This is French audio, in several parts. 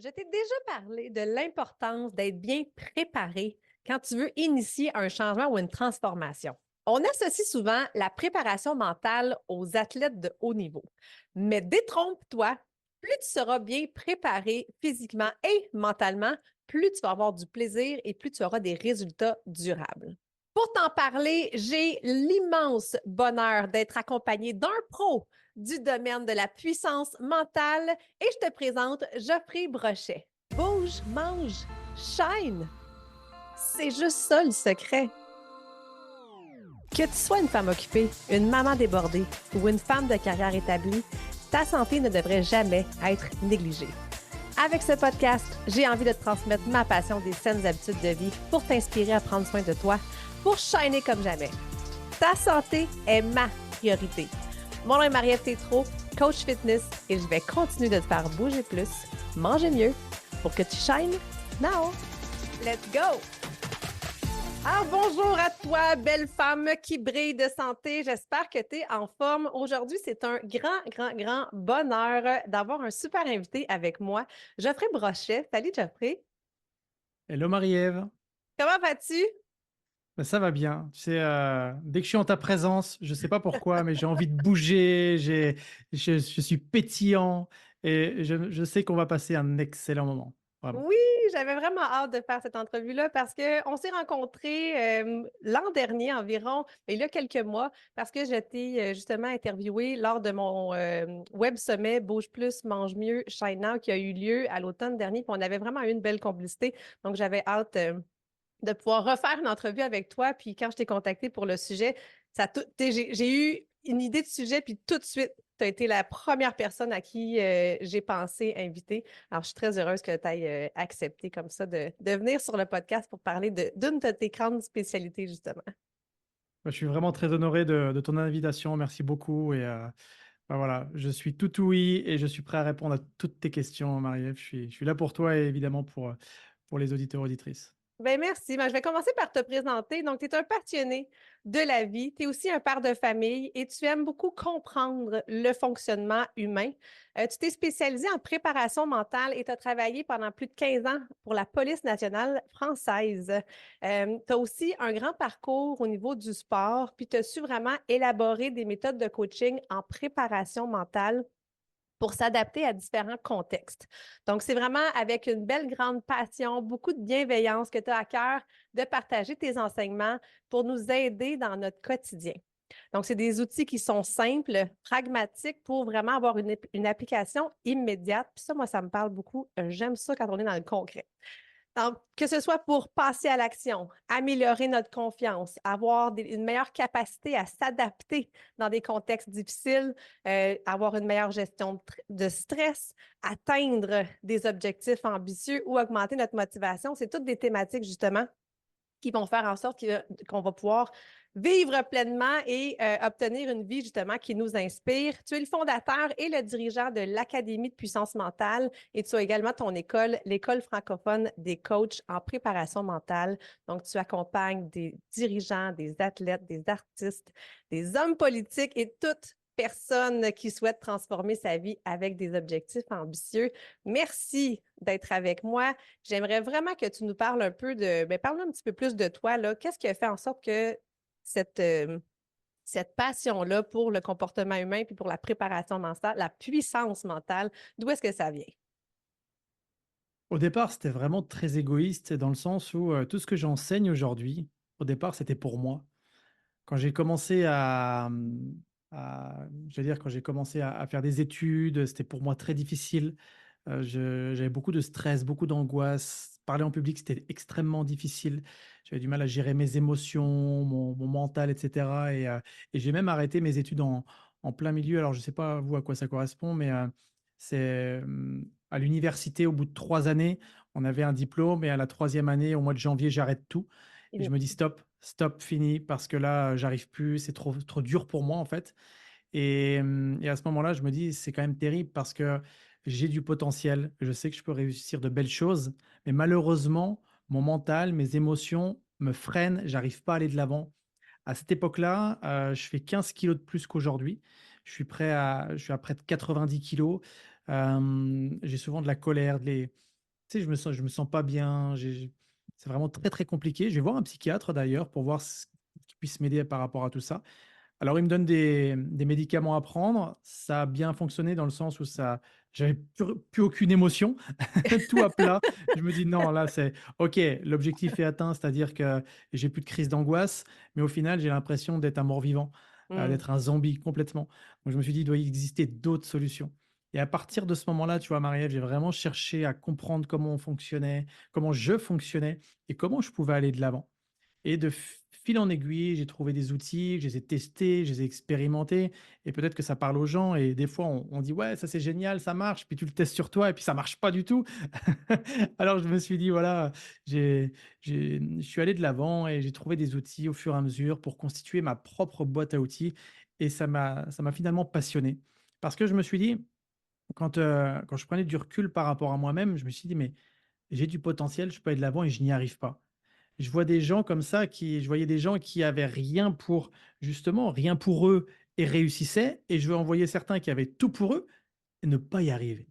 Je t'ai déjà parlé de l'importance d'être bien préparé quand tu veux initier un changement ou une transformation. On associe souvent la préparation mentale aux athlètes de haut niveau. Mais détrompe-toi, plus tu seras bien préparé physiquement et mentalement, plus tu vas avoir du plaisir et plus tu auras des résultats durables. Pour t'en parler, j'ai l'immense bonheur d'être accompagné d'un pro du domaine de la puissance mentale et je te présente Geoffrey Brochet. Bouge, mange, shine. C'est juste ça le secret. Que tu sois une femme occupée, une maman débordée ou une femme de carrière établie, ta santé ne devrait jamais être négligée. Avec ce podcast, j'ai envie de te transmettre ma passion des saines habitudes de vie pour t'inspirer à prendre soin de toi, pour shiner comme jamais. Ta santé est ma priorité. Mon nom est Marie-Ève Tétrault, coach fitness, et je vais continuer de te faire bouger plus, manger mieux, pour que tu shines now. Let's go! Alors, bonjour à toi, belle femme qui brille de santé. J'espère que tu es en forme. Aujourd'hui, c'est un grand bonheur d'avoir un super invité avec moi, Geoffrey Brochet. Salut, Geoffrey. Hello Marie-Ève. Comment vas-tu? Ben, ça va bien. Tu sais, dès que je suis en ta présence, je ne sais pas pourquoi, mais j'ai envie de bouger, je suis pétillant et je sais qu'on va passer un excellent moment. Vraiment. Oui, j'avais vraiment hâte de faire cette entrevue-là parce qu'on s'est rencontrés l'an dernier environ, il y a quelques mois, parce que j'étais justement interviewée lors de mon web sommet Bouge plus, mange mieux, Shine Now qui a eu lieu à l'automne dernier. Puis on avait vraiment eu une belle complicité. Donc j'avais hâte de pouvoir refaire une entrevue avec toi. Puis quand je t'ai contacté pour le sujet, j'ai eu une idée de sujet, puis tout de suite, tu as été la première personne à qui j'ai pensé inviter. Alors, je suis très heureuse que tu aies accepté comme ça de venir sur le podcast pour parler d'une de tes grandes spécialités, justement. Ben, je suis vraiment très honoré de ton invitation. Merci beaucoup. Et ben voilà, je suis tout oui et je suis prêt à répondre à toutes tes questions, Marie-Ève. Je suis là pour toi et évidemment pour les auditeurs auditrices. Ben merci. Ben, je vais commencer par te présenter. Donc, tu es un passionné de la vie, tu es aussi un père de famille et tu aimes beaucoup comprendre le fonctionnement humain. Tu t'es spécialisé en préparation mentale et tu as travaillé pendant plus de 15 ans pour la Police nationale française. Tu as aussi un grand parcours au niveau du sport, puis tu as su vraiment élaborer des méthodes de coaching en préparation mentale pour s'adapter à différents contextes. Donc, c'est vraiment avec une belle grande passion, beaucoup de bienveillance que tu as à cœur de partager tes enseignements pour nous aider dans notre quotidien. Donc, c'est des outils qui sont simples, pragmatiques pour vraiment avoir une application immédiate. Puis ça, moi, ça me parle beaucoup. J'aime ça quand on est dans le concret. Donc, que ce soit pour passer à l'action, améliorer notre confiance, avoir une meilleure capacité à s'adapter dans des contextes difficiles, avoir une meilleure gestion de stress, atteindre des objectifs ambitieux ou augmenter notre motivation, c'est toutes des thématiques justement qui vont faire en sorte qu'on va pouvoir vivre pleinement et obtenir une vie justement qui nous inspire. Tu es le fondateur et le dirigeant de l'Académie de puissance mentale et tu as également ton école, l'École francophone des coachs en préparation mentale. Donc, tu accompagnes des dirigeants, des athlètes, des artistes, des hommes politiques et toute personne qui souhaite transformer sa vie avec des objectifs ambitieux. Merci d'être avec moi. J'aimerais vraiment que tu nous parles un peu parle un petit peu plus de toi, là. Qu'est-ce qui a fait en sorte que cette, euh, cette passion-là pour le comportement humain puis pour la préparation mentale, la puissance mentale, d'où est-ce que ça vient? Au départ, c'était vraiment très égoïste dans le sens où tout ce que j'enseigne aujourd'hui, au départ, c'était pour moi. Quand j'ai commencé j'allais dire, quand j'ai commencé à faire des études, c'était pour moi très difficile. J'avais beaucoup de stress, beaucoup d'angoisse. Parler en public, c'était extrêmement difficile. J'avais du mal à gérer mes émotions, mon mental, etc. Et j'ai même arrêté mes études en plein milieu. Alors, je ne sais pas vous à quoi ça correspond, mais c'est à l'université, au bout de 3 années, on avait un diplôme et à la troisième année, au mois de janvier, j'arrête tout. Et je me dis stop, stop, fini, parce que là, j'arrive plus, c'est trop dur pour moi, en fait. Et à ce moment-là, je me dis, c'est quand même terrible parce que j'ai du potentiel, je sais que je peux réussir de belles choses, mais malheureusement, mon mental, mes émotions me freinent, j'arrive pas à aller de l'avant. À cette époque-là, je fais 15 kilos de plus qu'aujourd'hui. Je suis à près de 90 kilos. J'ai souvent de la colère, Tu sais, je me sens pas bien, c'est vraiment très, très compliqué. Je vais voir un psychiatre d'ailleurs pour voir ce qui puisse m'aider par rapport à tout ça. Alors, il me donne des médicaments à prendre. Ça a bien fonctionné dans le sens où j'avais plus aucune émotion, tout à plat. Je me dis: «Non, là, c'est OK, l'objectif est atteint», c'est-à-dire que j'ai plus de crise d'angoisse, mais au final, j'ai l'impression d'être un mort-vivant, Mmh. d'être un zombie complètement. Donc je me suis dit: «Il doit y exister d'autres solutions» et à partir de ce moment-là, tu vois, Marie-Ève, j'ai vraiment cherché à comprendre comment on fonctionnait, comment je fonctionnais et comment je pouvais aller de l'avant. Et de fil en aiguille, j'ai trouvé des outils, je les ai testés, je les ai expérimentés et peut-être que ça parle aux gens et des fois on dit: «Ouais, ça c'est génial, ça marche», puis tu le testes sur toi et puis ça marche pas du tout. Alors je me suis dit: «Voilà, je suis allé de l'avant et j'ai trouvé des outils au fur et à mesure pour constituer ma propre boîte à outils» et ça m'a finalement passionné. Parce que je me suis dit, quand je prenais du recul par rapport à moi-même, je me suis dit: «Mais j'ai du potentiel, je peux aller de l'avant et je n'y arrive pas». Je vois des gens comme ça je voyais des gens qui avaient rien pour justement, rien pour eux et réussissaient et je en voyais certains qui avaient tout pour eux et ne pas y arriver.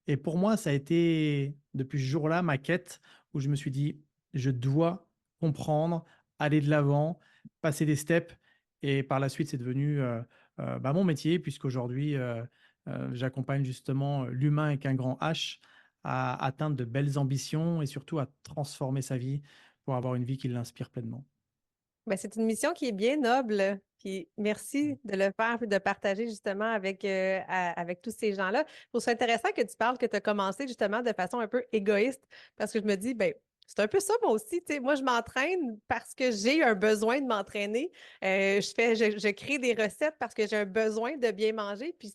Et pour moi, ça a été depuis ce jour-là ma quête où je me suis dit: «Je dois comprendre, aller de l'avant, passer des steps» et par la suite, c'est devenu, bah, mon métier puisqu'aujourd'hui, j'accompagne justement, l'humain avec un grand H à atteindre de belles ambitions et surtout à transformer sa vie pour avoir une vie qui l'inspire pleinement. Ben, c'est une mission qui est bien noble, puis Mmh. merci de le faire puis de partager justement avec tous ces gens-là. Je trouve ça intéressant que tu parles que tu as commencé justement de façon un peu égoïste parce que je me dis, ben c'est un peu ça moi aussi, tu sais, moi je m'entraîne parce que j'ai un besoin de m'entraîner. Je crée des recettes parce que j'ai un besoin de bien manger, puis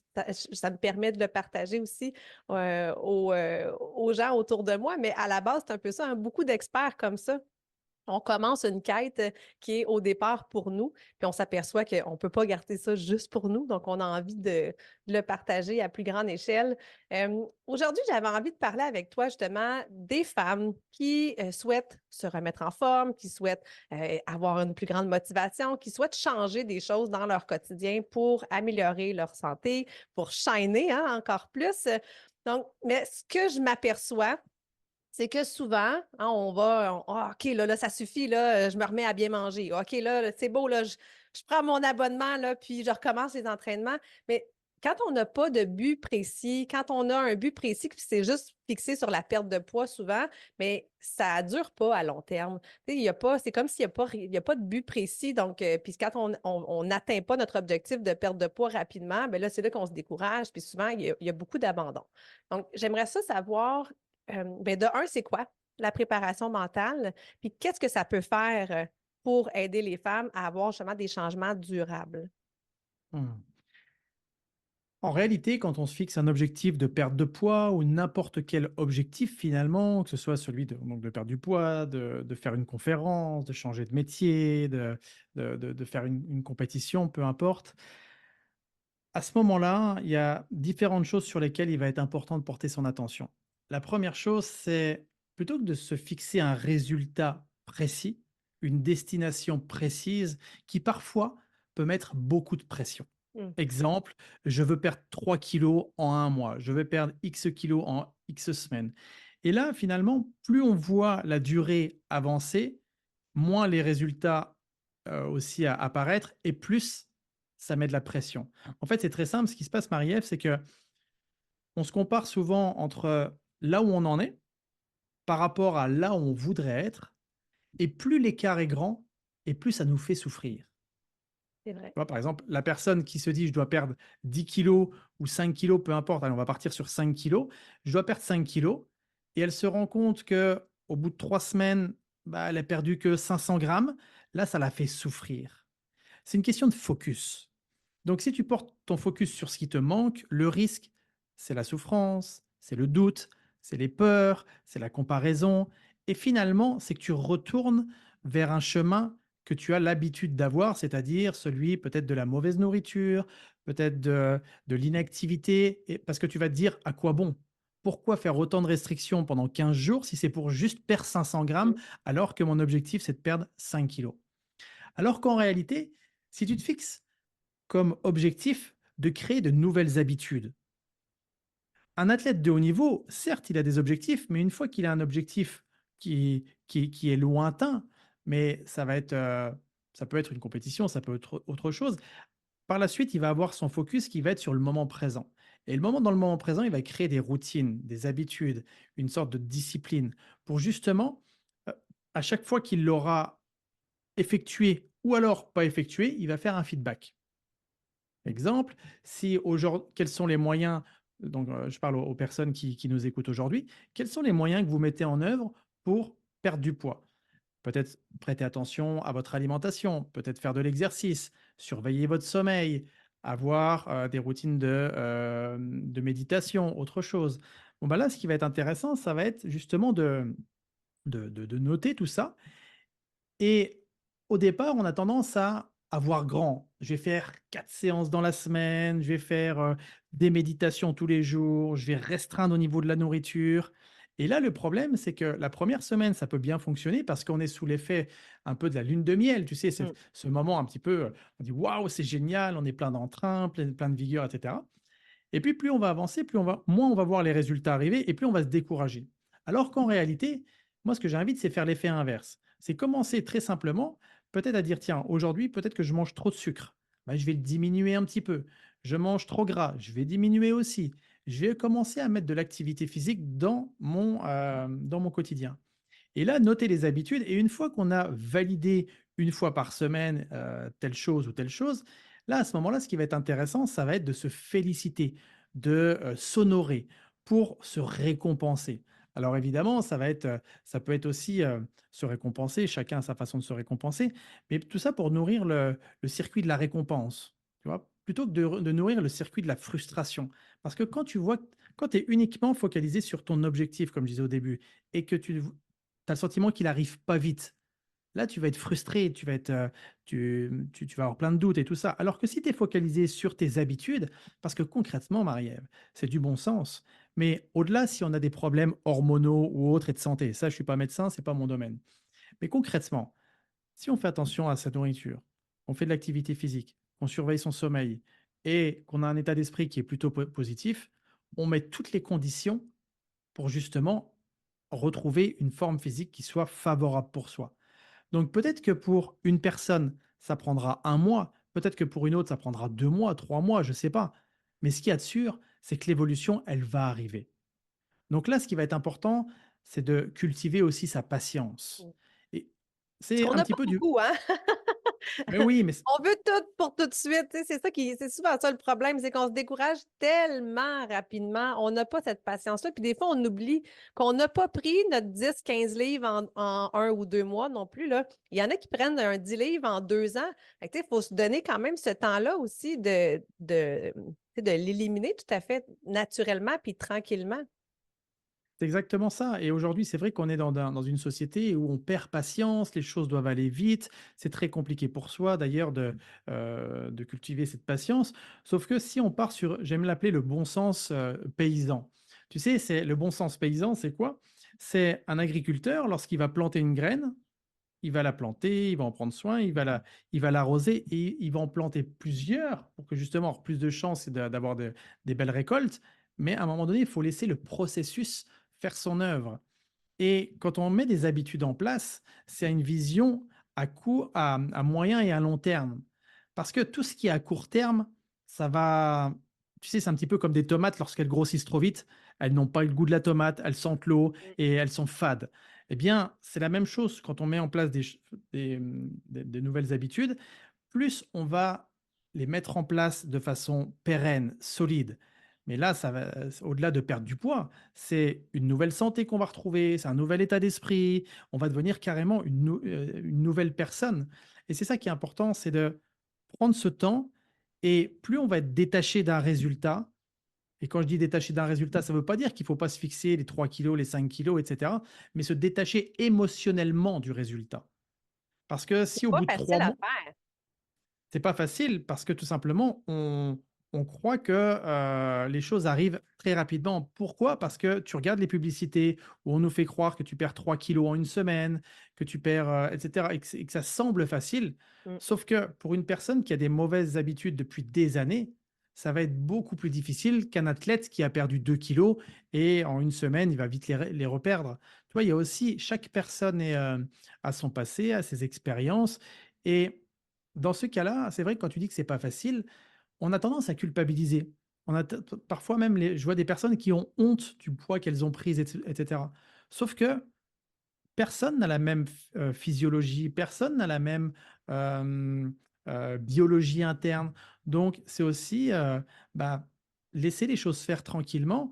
ça me permet de le partager aussi, aux gens autour de moi, mais à la base, c'est un peu ça, hein, beaucoup d'experts comme ça on commence une quête qui est au départ pour nous, puis on s'aperçoit qu'on ne peut pas garder ça juste pour nous, donc on a envie de le partager à plus grande échelle. Aujourd'hui, j'avais envie de parler avec toi justement des femmes qui souhaitent se remettre en forme, qui souhaitent avoir une plus grande motivation, qui souhaitent changer des choses dans leur quotidien pour améliorer leur santé, pour shiner hein, encore plus. Donc, mais ce que je m'aperçois, c'est que souvent, hein, Ah, OK, là, ça suffit, là, je me remets à bien manger. OK, là, c'est beau, là, je prends mon abonnement, là, puis je recommence les entraînements. Mais quand on n'a pas de but précis, quand on a un but précis, puis c'est juste fixé sur la perte de poids souvent, mais ça ne dure pas à long terme. Tu sais, il y a pas, c'est comme s'il n'y a pas de but précis. Donc, puis quand on n'atteint pas notre objectif de perte de poids rapidement, bien là, c'est là qu'on se décourage. Puis souvent, il y a beaucoup d'abandon. Donc, j'aimerais ça savoir ben de un, c'est quoi la préparation mentale? Puis qu'est-ce que ça peut faire pour aider les femmes à avoir justement des changements durables? Mmh. En réalité, quand on se fixe un objectif de perte de poids ou n'importe quel objectif finalement, que ce soit celui de perdre du poids, de faire une conférence, de changer de métier, de faire une compétition, peu importe. À ce moment-là, il y a différentes choses sur lesquelles il va être important de porter son attention. La première chose, c'est plutôt que de se fixer un résultat précis, une destination précise qui parfois peut mettre beaucoup de pression. Mmh. Exemple, je veux perdre 3 kilos en un mois, je veux perdre X kilos en X semaines. Et là, finalement, plus on voit la durée avancer, moins les résultats aussi apparaître et plus ça met de la pression. En fait, c'est très simple. Ce qui se passe, Marie-Ève, c'est que on se compare souvent entre là où on en est par rapport à là où on voudrait être. Et plus l'écart est grand, et plus ça nous fait souffrir. C'est vrai. Tu vois, par exemple, la personne qui se dit je dois perdre 10 kilos ou 5 kilos, peu importe, allez, on va partir sur 5 kilos. Je dois perdre 5 kilos. Et elle se rend compte que au bout de 3 semaines, bah, elle a perdu que 500 grammes. Là, ça la fait souffrir. C'est une question de focus. Donc, si tu portes ton focus sur ce qui te manque, le risque, c'est la souffrance, c'est le doute, c'est les peurs, c'est la comparaison. Et finalement, c'est que tu retournes vers un chemin que tu as l'habitude d'avoir, c'est-à-dire celui peut-être de la mauvaise nourriture, peut-être de l'inactivité, parce que tu vas te dire à quoi bon. Pourquoi faire autant de restrictions pendant 15 jours si c'est pour juste perdre 500 Mmh. grammes alors que mon objectif c'est de perdre 5 kilos. Alors qu'en réalité, si tu te fixes comme objectif de créer de nouvelles habitudes. Un athlète de haut niveau, certes, il a des objectifs, mais une fois qu'il a un objectif qui est lointain, mais ça peut être une compétition, ça peut être autre chose. Par la suite, il va avoir son focus qui va être sur le moment présent. Et dans le moment présent, il va créer des routines, des habitudes, une sorte de discipline pour justement, heu, à chaque fois qu'il l'aura effectué ou alors pas effectué, il va faire un feedback. Exemple, si aujourd'hui, quels sont les moyens, donc je parle aux personnes qui nous écoutent aujourd'hui, quels sont les moyens que vous mettez en œuvre pour perdre du poids? Peut-être prêter attention à votre alimentation, peut-être faire de l'exercice, surveiller votre sommeil, avoir, des routines de méditation, autre chose. Bon, bah, là, ce qui va être intéressant, ça va être justement de noter tout ça et au départ, on a tendance à avoir grand. Je vais faire 4 séances dans la semaine, je vais faire, des méditations tous les jours, je vais restreindre au niveau de la nourriture et là, le problème, c'est que la première semaine, ça peut bien fonctionner parce qu'on est sous l'effet un peu de la lune de miel, tu sais? Mmh. Ce moment un petit peu, on dit: «Waouh, c'est génial!» On est plein d'entrain, plein de vigueur et cetera et puis plus on va avancer, moins on va voir les résultats arriver et plus on va se décourager. Alors qu'en réalité, moi ce que j'invite, c'est faire l'effet inverse. C'est commencer très simplement, peut-être à dire: «Tiens, aujourd'hui, peut-être que je mange trop de sucre. Bah, je vais le diminuer un petit peu. Je mange trop gras, je vais diminuer aussi. Je vais commencer à mettre de l'activité physique dans mon quotidien». Et là, noter les habitudes et une fois qu'on a validé une fois par semaine, telle chose, là, à ce moment-là, ce qui va être intéressant, ça va être de se féliciter, de s'honorer pour se récompenser. Alors évidemment, ça peut être aussi, se récompenser, chacun a sa façon de se récompenser, mais tout ça pour nourrir le circuit de la récompense, tu vois? Plutôt que de nourrir le circuit de la frustration. Parce que quand tu es uniquement focalisé sur ton objectif, comme je disais au début, et que tu tu as le sentiment qu'il arrive pas vite. Là, tu vas être frustré, tu vas avoir plein de doutes et tout ça. Alors que si tu es focalisé sur tes habitudes, parce que concrètement, Marie-Ève, c'est du bon sens. Mais au-delà, si on a des problèmes hormonaux ou autres et de santé, ça, je suis pas médecin, c'est pas mon domaine. Mais concrètement, si on fait attention à sa nourriture, on fait de l'activité physique, on surveille son sommeil et qu'on a un état d'esprit qui est plutôt positif, on met toutes les conditions pour justement retrouver une forme physique qui soit favorable pour soi. Donc peut-être que pour une personne, ça prendra un mois, peut-être que pour une autre, ça prendra 2 mois, 3 mois, je ne sais pas. Mais ce qu'il y a de sûr, c'est que l'évolution, elle va arriver. Donc là, ce qui va être important, c'est de cultiver aussi sa patience. Mmh. Et Parce c'est qu'on un n'a petit pas peu du beaucoup, hein? mais oui, mais On veut tout pour tout de suite, tu sais, c'est souvent ça le problème, c'est qu'on se décourage tellement rapidement, on n'a pas cette patience-là, puis des fois, on oublie qu'on n'a pas pris notre 10, 15 livres en 1 ou 2 mois non plus, là. Il y en a qui prennent un 10 livres en 2 ans. Fait que, tu sais, il faut se donner quand même ce temps-là aussi tu sais, de l'éliminer tout à fait naturellement puis tranquillement. c'est exactement ça et aujourd'hui, c'est vrai qu'on est dans une société où on perd patience, les choses doivent aller vite. C'est très compliqué pour soi d'ailleurs de cultiver cette patience. Sauf que si on part sur j'aime l'appeler le bon sens, paysan. Tu sais, c'est le bon sens paysan, c'est quoi? C'est un agriculteur lorsqu'il va planter une graine, il va la planter, il va en prendre soin, il va l'arroser et il va en planter plusieurs pour que justement avoir plus de chances d'avoir des belles récoltes. Mais à un moment donné, il faut laisser le processus faire son œuvre. Et quand on met des habitudes en place, c'est à une vision à moyen et à long terme. Parce que tout ce qui est à court terme, ça va, tu sais, c'est un petit peu comme des tomates lorsqu'elles grossissent trop vite. Elles n'ont pas le goût de la tomate, elles sentent l'eau et elles sont fades. Eh bien, c'est la même chose quand on met en place des nouvelles habitudes. Plus on va les mettre en place de façon pérenne, solide. Mais là, ça va, au-delà de perdre du poids, c'est une nouvelle santé qu'on va retrouver, c'est un nouvel état d'esprit, on va devenir carrément une nouvelle personne et c'est ça qui est important, c'est de prendre ce temps et plus on va être détaché d'un résultat et quand je dis détaché d'un résultat, ça ne veut pas dire qu'il ne faut pas se fixer les 3 kilos, les 5 kilos, et cetera, mais se détacher émotionnellement du résultat. Parce que si C'est au pas bout de 3 facile à mois faire. c'est pas facile parce que tout simplement, on croit que, les choses arrivent très rapidement. Pourquoi? Parce que tu regardes les publicités où on nous fait croire que tu perds 3 kilos en une semaine, que tu perds, et cetera et que ça semble facile. Mmh. Sauf que pour une personne qui a des mauvaises habitudes depuis des années, ça va être beaucoup plus difficile qu'un athlète qui a perdu 2 kilos et en une semaine, il va vite les reperdre. Tu vois, il y a aussi chaque personne a son passé, a ses expériences et dans ce cas-là, c'est vrai que quand tu dis que c'est pas facile, on a tendance à culpabiliser. On a parfois même je vois des personnes qui ont honte du poids qu'elles ont pris et Sauf que personne n'a la même physiologie, personne n'a la même, hem, biologie interne. Donc c'est aussi, bah, laisser les choses faire tranquillement,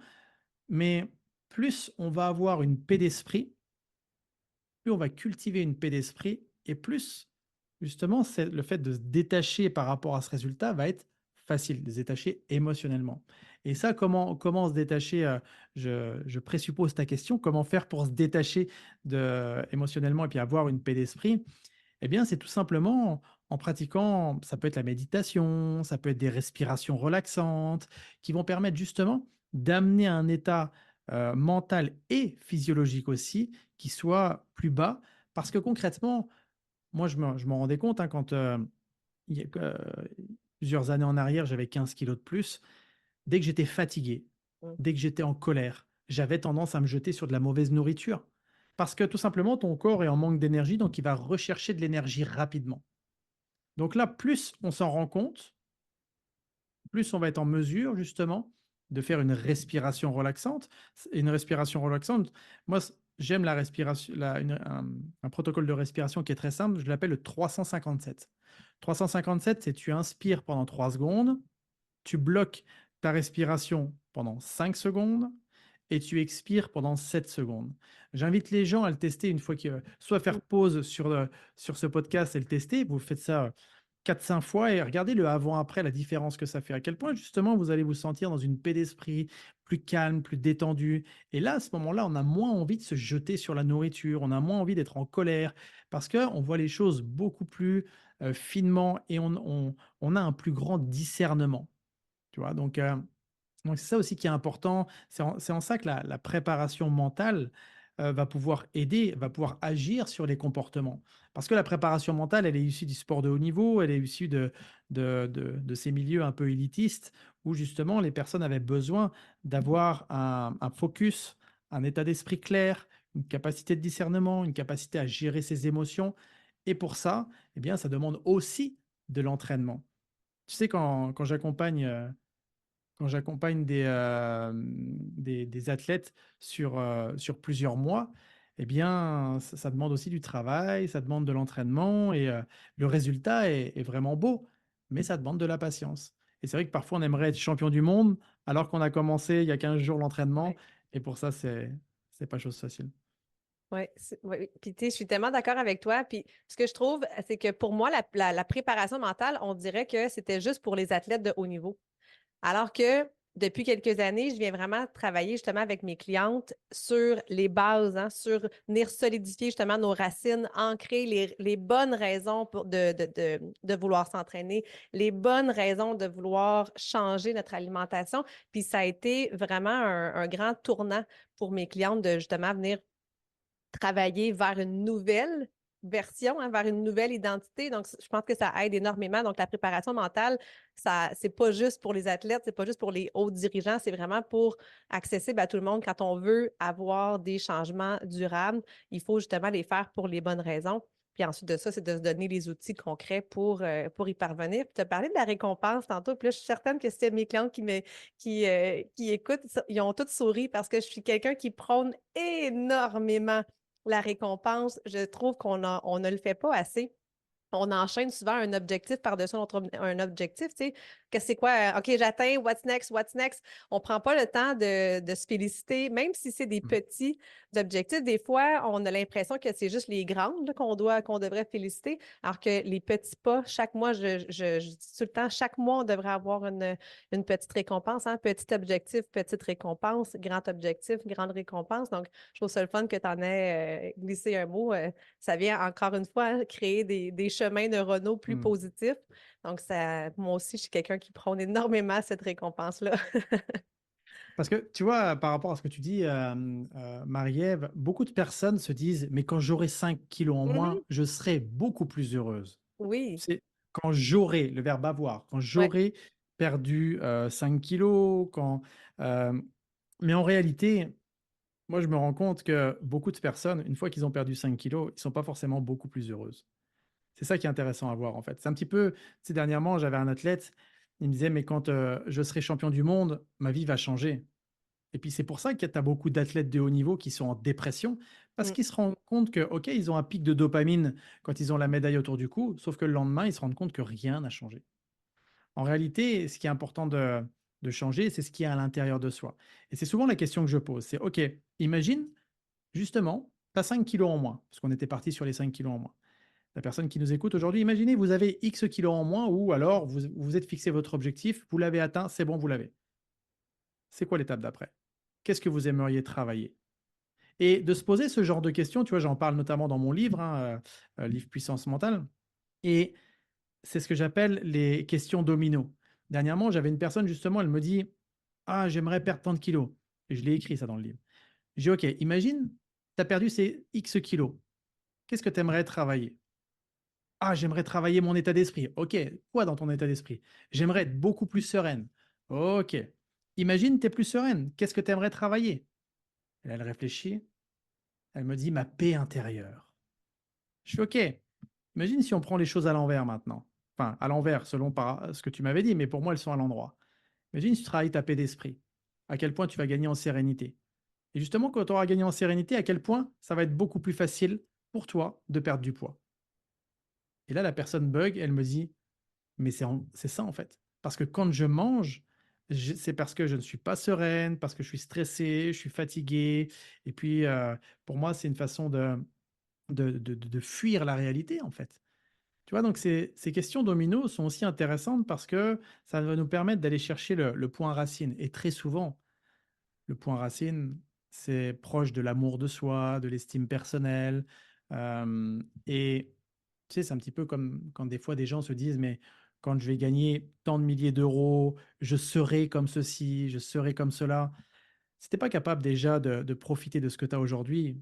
mais plus on va avoir une paix d'esprit, plus on va cultiver une paix d'esprit et plus, justement, c'est le fait de se détacher par rapport à ce résultat va être facile, de se détacher émotionnellement. Et ça, comment se détacher, je présuppose ta question, comment faire pour se détacher émotionnellement et puis avoir une paix d'esprit? Eh bien, c'est tout simplement en pratiquant, ça peut être la méditation, ça peut être des respirations relaxantes qui vont permettre justement d'amener un état mental et physiologique aussi qui soit plus bas. Parce que concrètement, moi, je m'en rendais compte hein, quand il y a plusieurs années en arrière, j'avais 15 kilos de plus. Dès que j'étais fatigué, Mmh. dès que j'étais en colère, j'avais tendance à me jeter sur de la mauvaise nourriture. Parce que tout simplement, ton corps est en manque d'énergie, donc il va rechercher de l'énergie rapidement. Donc là, plus on s'en rend compte, plus on va être en mesure justement de faire une respiration relaxante. Une respiration relaxante, moi, j'aime la respiration, un protocole de respiration qui est très simple, je l'appelle le 357. 357, c'est tu inspires pendant 3 secondes, tu bloques ta respiration pendant 5 secondes et tu expires pendant 7 secondes. J'invite les gens à le tester une fois que soit Mmh. faire pause sur ce podcast et le tester. Vous faites ça 4-5 fois et regardez le avant-après, la différence que ça fait. À quel point justement vous allez vous sentir dans une paix d'esprit, plus calme, plus détendu. Et là, à ce moment-là, on a moins envie de se jeter sur la nourriture, on a moins envie d'être en colère parce qu'on voit les choses beaucoup plus finement et on a un plus grand discernement. Tu vois? Donc c'est ça aussi qui est important. C'est en ça que la préparation mentale, va pouvoir aider, va pouvoir agir sur les comportements. Parce que la préparation mentale, elle est issue du sport de haut niveau, elle est issue de ces milieux un peu élitistes où justement les personnes avaient besoin d'avoir un focus, un état d'esprit clair, une capacité de discernement, une capacité à gérer ses émotions et pour ça, eh bien, ça demande aussi de l'entraînement. Tu sais, quand j'accompagne des athlètes sur plusieurs mois, eh bien, ça demande aussi du travail, ça demande de l'entraînement et le résultat est vraiment beau, mais ça demande de la patience. Et c'est vrai que parfois on aimerait être champion du monde alors qu'on a commencé il y a 15 jours l'entraînement Ouais. et pour ça, c'est pas chose facile. Ouais, oui, puis tu sais, je suis tellement d'accord avec toi. Puis ce que je trouve, c'est que pour moi, la préparation mentale, on dirait que c'était juste pour les athlètes de haut niveau. Alors que depuis quelques années, je viens vraiment travailler justement avec mes clientes sur les bases, hein, sur venir solidifier justement nos racines, ancrer les bonnes raisons de vouloir s'entraîner, les bonnes raisons de vouloir changer notre alimentation. Puis ça a été vraiment un grand tournant pour mes clientes de justement venir travailler vers une nouvelle version, hein, vers une nouvelle identité. Donc, je pense que ça aide énormément. Donc, la préparation mentale, ça, c'est pas juste pour les athlètes, c'est pas juste pour les hauts dirigeants, c'est vraiment pour accessible à tout le monde. Quand on veut avoir des changements durables, il faut justement les faire pour les bonnes raisons. Puis ensuite de ça, c'est de se donner les outils concrets pour y parvenir. Puis tu as parlé de la récompense tantôt. Puis là, je suis certaine que c'est mes clientes qui écoutent, ils ont toutes souri parce que je suis quelqu'un qui prône énormément la récompense. Je trouve on ne le fait pas assez. On enchaîne souvent un objectif par-dessus un objectif, tu sais. Que c'est quoi? OK, j'atteins, what's next, what's next? On prend pas le temps de se féliciter, même si c'est des Mmh. petits objectifs. Des fois, on a l'impression que c'est juste les grandes là, qu'on devrait féliciter, alors que les petits pas, chaque mois, je dis tout le temps, chaque mois, on devrait avoir une petite récompense, hein? Petit objectif, petite récompense, grand objectif, grande récompense. Donc, je trouve ça le fun que tu en aies glissé un mot. Ça vient encore une fois hein, créer des chemins neuronaux plus Mmh. positifs. Donc, ça, moi aussi, je suis quelqu'un qui prône énormément cette récompense-là. Parce que tu vois, par rapport à ce que tu dis, Marie-Ève, beaucoup de personnes se disent: «Mais quand j'aurai 5 kilos en Mhm. moins, je serai beaucoup plus heureuse». Oui, C'est quand j'aurai, le verbe avoir, quand ouais. j'aurai perdu 5 kilos, quand, hem mais en réalité, moi, je me rends compte que beaucoup de personnes, une fois qu'ils ont perdu 5 kilos, ils sont pas forcément beaucoup plus heureuses. C'est ça qui est intéressant à voir, en fait. C'est un petit peu, tu sais, dernièrement, j'avais un athlète, il me disait: «Mais quand, je serai champion du monde, ma vie va changer». Et puis c'est pour ça que tu as beaucoup d'athlètes de haut niveau qui sont en dépression, parce Mmh, qu'ils se rendent compte que, OK, ils ont un pic de dopamine quand ils ont la médaille autour du cou, sauf que le lendemain, ils se rendent compte que rien n'a changé. En réalité, ce qui est important de changer, c'est ce qui est à l'intérieur de soi. Et c'est souvent la question que je pose, c'est: «OK, imagine, justement, tu as 5 kilos en moins», parce qu'on était parti sur les 5 kilos en moins. La personne qui nous écoute aujourd'hui, imaginez, vous avez X kilos en moins, ou alors vous vous êtes fixé votre objectif, vous l'avez atteint, c'est bon, vous l'avez. C'est quoi l'étape d'après? Qu'est-ce que vous aimeriez travailler? Et de se poser ce genre de questions, tu vois, j'en parle notamment dans mon livre, hein, livre Puissance mentale, et c'est ce que j'appelle les questions domino. Dernièrement, j'avais une personne justement, elle me dit: «Ah, j'aimerais perdre tant de kilos», et je l'ai écrit ça dans le livre. J'ai dit: «OK, imagine, tu as perdu ces X kilos. Qu'est-ce que tu aimerais travailler?» «Ah, j'aimerais travailler mon état d'esprit». «OK, quoi dans ton état d'esprit?» «J'aimerais être beaucoup plus sereine». «OK. Imagine, tu es plus sereine. Qu'est-ce que tu aimerais travailler?» Et là, elle réfléchit, elle me dit: «Ma paix intérieure». Je fais: «OK, imagine si on prend les choses à l'envers maintenant». Enfin, à l'envers selon ce que tu m'avais dit, mais pour moi, elles sont à l'endroit. Imagine si tu travailles ta paix d'esprit, à quel point tu vas gagner en sérénité. Et justement, quand tu auras gagné en sérénité, à quel point ça va être beaucoup plus facile pour toi de perdre du poids. Et là, la personne bug, elle me dit: «Mais c'est ça, en fait. Parce que quand je mange, c'est parce que je ne suis pas sereine, parce que je suis stressée, je suis fatiguée, et puis, pour moi, c'est une façon de fuir la réalité, en fait». Tu vois? Donc ces questions domino sont aussi intéressantes parce que ça va nous permettre d'aller chercher le point racine, et très souvent, le point racine, c'est proche de l'amour de soi, de l'estime personnelle, et tu sais, c'est un petit peu comme quand des fois des gens se disent: «Mais quand je vais gagner tant de milliers d'euros, je serai comme ceci, je serai comme cela». Si tu es pas capable déjà de profiter de ce que tu as aujourd'hui,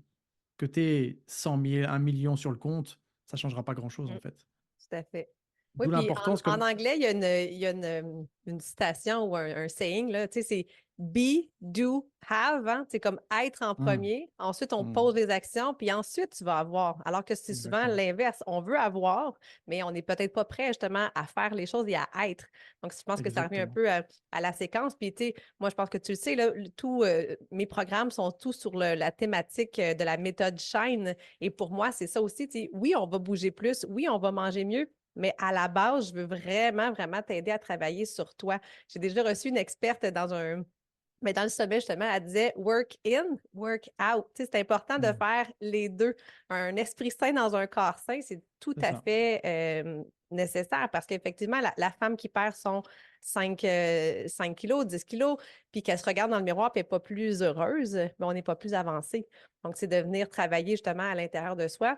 que tu aies 100 000, 1 000 000 sur le compte, ça changera pas grand-chose, mmh. en fait. Tout à fait. Oui, D'où puis l'importance en comme anglais, il y a une citation ou un saying, là, tu sais, c'est be, do, have, hein, c'est comme être en mmh, premier, ensuite on mmh, pose les actions, puis ensuite tu vas avoir. Alors que c'est souvent exactement. l'inverse. On veut avoir, mais on n'est peut-être pas prêt justement à faire les choses et à être. Donc, je pense que ça revient un Exactement. peu à la séquence. Puis, tu sais, moi, je pense que tu le sais, là, mes programmes sont tous sur la thématique de la méthode Shine. Et pour moi, c'est ça aussi. Tu sais, oui, on va bouger plus, oui, on va manger mieux, mais à la base, je veux vraiment, vraiment t'aider à travailler sur toi. J'ai déjà reçu une experte mais dans le sommet, justement, elle disait work in, work out. Tu sais, c'est important de Mmh, faire les deux. Un esprit sain dans un corps sain, c'est tout c'est à ça. fait nécessaire parce qu'effectivement, la femme qui perd son 5 kilos, 10 kilos, puis qu'elle se regarde dans le miroir et n'est pas plus heureuse, mais on n'est pas plus avancé. Donc, c'est de venir travailler justement à l'intérieur de soi.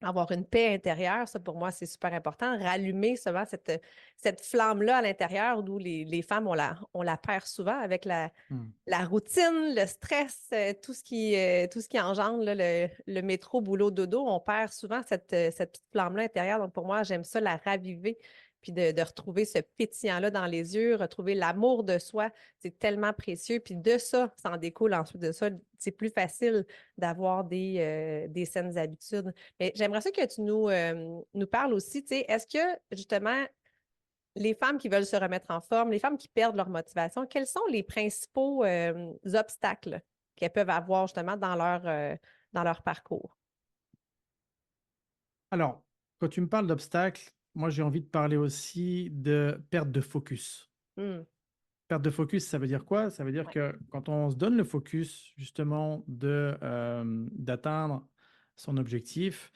Avoir une paix intérieure, ça pour moi, c'est super important. Rallumer souvent cette flamme-là à l'intérieur d'où les femmes, on la perd souvent avec Mmh. la routine, le stress, tout ce qui engendre là, le métro, boulot, dodo. On perd souvent cette petite flamme-là intérieure. Donc pour moi, j'aime ça la raviver, puis de retrouver ce pétillant-là dans les yeux, retrouver l'amour de soi. C'est tellement précieux. Puis de ça, ça en découle ensuite de ça. C'est plus facile d'avoir des saines habitudes. Mais j'aimerais ça que tu nous parles aussi, tu sais, est-ce que justement, les femmes qui veulent se remettre en forme, les femmes qui perdent leur motivation, quels sont les principaux obstacles qu'elles peuvent avoir justement dans leur parcours? Alors, quand tu me parles d'obstacles, moi, j'ai envie de parler aussi de perte de focus. Hmm, Perte de focus, ça veut dire quoi? Ça veut dire ouais. que quand on se donne le focus, justement, d'atteindre son objectif,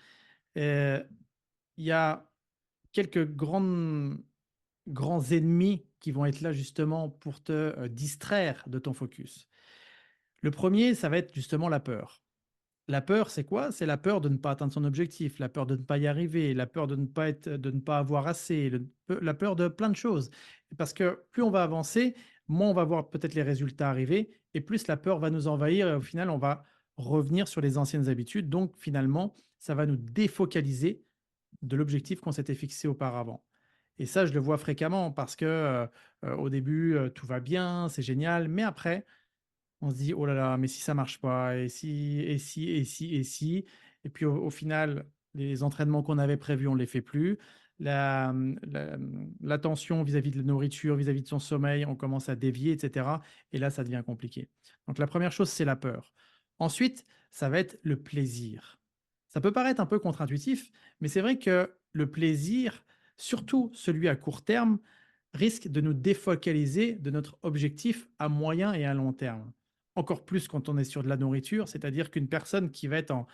il y a quelques grands ennemis qui vont être là, justement, pour te distraire de ton focus. Le premier, ça va être justement la peur. La peur, c'est quoi? C'est la peur de ne pas atteindre son objectif, la peur de ne pas y arriver, la peur de ne pas avoir assez, la peur de plein de choses. Parce que plus on va avancer, moins on va voir peut-être les résultats arriver, et plus la peur va nous envahir, et au final, on va revenir sur les anciennes habitudes. Donc finalement, ça va nous défocaliser de l'objectif qu'on s'était fixé auparavant. Et ça, je le vois fréquemment parce que, au début, tout va bien, c'est génial, mais après, on se dit: «Oh là là, mais si ça marche pas et si et si et si et si?» Et puis au final, les entraînements qu'on avait prévus, on les fait plus. L'attention vis-à-vis de la nourriture, vis-à-vis de son sommeil, on commence à dévier et cetera et là, ça devient compliqué. Donc la première chose, c'est la peur. Ensuite, ça va être le plaisir. Ça peut paraître un peu contre-intuitif, mais c'est vrai que le plaisir, surtout celui à court terme, risque de nous défocaliser de notre objectif à moyen et à long terme. Encore plus quand on est sur de la nourriture, c'est-à-dire qu'une personne qui va être en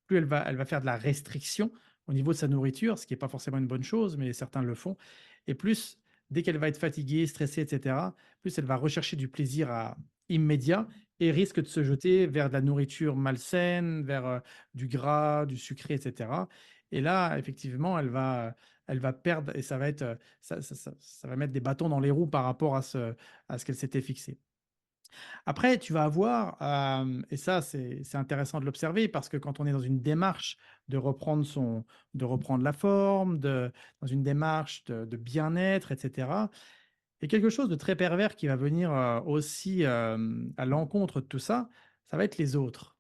plus elle va faire de la restriction au niveau de sa nourriture, ce qui est pas forcément une bonne chose, mais certains le font et plus dès qu'elle va être fatiguée, stressée et cetera, plus elle va rechercher du plaisir à immédiat et risque de se jeter vers de la nourriture malsaine, vers, du gras, du sucré et cetera et là, effectivement, elle va perdre et ça va être, ça va mettre des bâtons dans les roues par rapport à ce qu'elle s'était fixé. Après, tu vas avoir, et ça, c'est intéressant de l'observer parce que quand on est dans une démarche de reprendre la forme, dans une démarche de bien-être, et cetera, il y a quelque chose de très pervers qui va venir, aussi, à l'encontre de tout ça, ça va être les autres.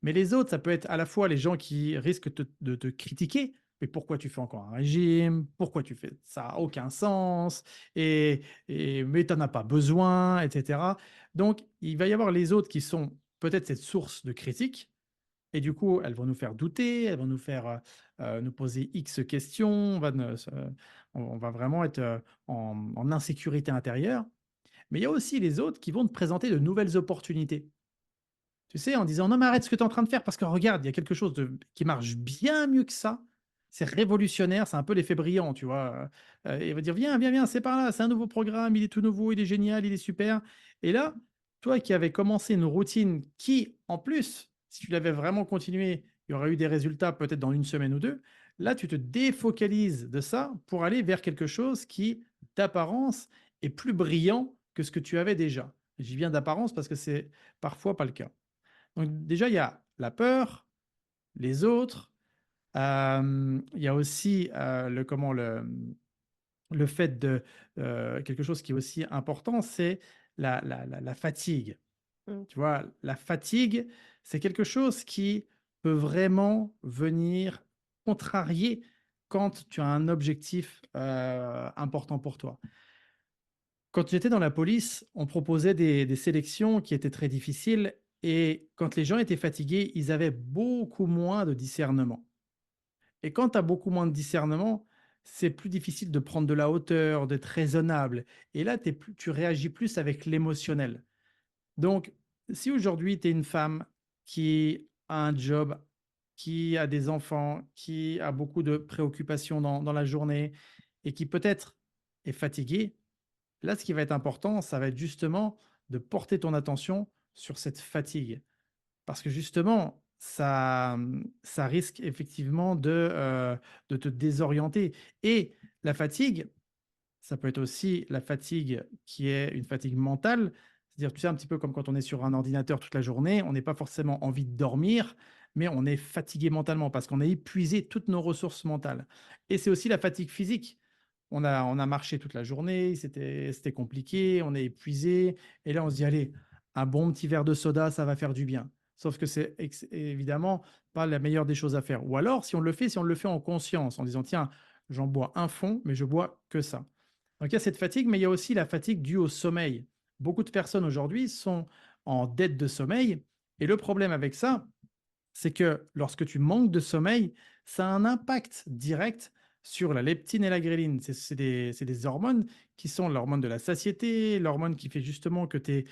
Mais les autres, ça peut être à la fois les gens qui risquent de te critiquer. Mais pourquoi tu fais encore un régime? Pourquoi tu fais ça a aucun sens mais tu en as pas besoin et cetera. Donc il va y avoir les autres qui sont peut-être cette source de critique et du coup, elles vont nous faire douter, elles vont nous faire, nous poser X questions, on va vraiment être, en insécurité intérieure. Mais il y a aussi les autres qui vont te présenter de nouvelles opportunités. Tu sais, en disant: «Non, mais arrête ce que tu es en train de faire parce que regarde, il y a quelque chose qui marche bien mieux que ça. C'est révolutionnaire, c'est un peu l'effet brillant», tu vois? Il va dire: «Viens, viens, viens, c'est par là, c'est un nouveau programme, il est tout nouveau, il est génial, il est super» et là, toi qui avais commencé une routine qui, en plus, si tu l'avais vraiment continuée, il y aurait eu des résultats peut-être dans une semaine ou 2. Là, tu te défocalises de ça pour aller vers quelque chose qui, d'apparence, est plus brillant que ce que tu avais déjà. J'y viens d'apparence parce que c'est parfois pas le cas. Donc déjà, il y a la peur, les autres, il y a aussi, le fait de, quelque chose qui est aussi important, c'est la fatigue. Mmh. Tu vois? La fatigue, c'est quelque chose qui peut vraiment venir contrarier quand tu as un objectif, important pour toi. Quand j'étais dans la police, on proposait des sélections qui étaient très difficiles et quand les gens étaient fatigués, ils avaient beaucoup moins de discernement. Et quand tu as beaucoup moins de discernement, c'est plus difficile de prendre de la hauteur, d'être raisonnable. Et là, tu réagis plus avec l'émotionnel. Donc, si aujourd'hui tu es une femme qui a un job, qui a des enfants, qui a beaucoup de préoccupations dans la journée et qui peut-être est fatiguée, là, ce qui va être important, ça va être justement de porter ton attention sur cette fatigue. Parce que justement, ça risque effectivement de te désorienter. Et la fatigue, ça peut être aussi la fatigue qui est une fatigue mentale. C'est-à-dire, tu sais, un petit peu comme quand on est sur un ordinateur toute la journée, on n'est pas forcément envie de dormir, mais on est fatigué mentalement parce qu'on a épuisé toutes nos ressources mentales. Et c'est aussi la fatigue physique. On a marché toute la journée, c'était compliqué, on est épuisé. Et là, on se dit, allez, un bon petit verre de soda, ça va faire du bien. Sauf que c'est évidemment pas la meilleure des choses à faire. Ou alors, si on le fait en conscience, en disant, tiens, j'en bois un fond, mais je bois que ça. Donc il y a cette fatigue, mais il y a aussi la fatigue due au sommeil. Beaucoup de personnes aujourd'hui sont en dette de sommeil. Et le problème avec ça, c'est que lorsque tu manques de sommeil, ça a un impact direct sur la leptine et la gréline. C'est des hormones qui sont l'hormone de la satiété, l'hormone qui fait justement que tu es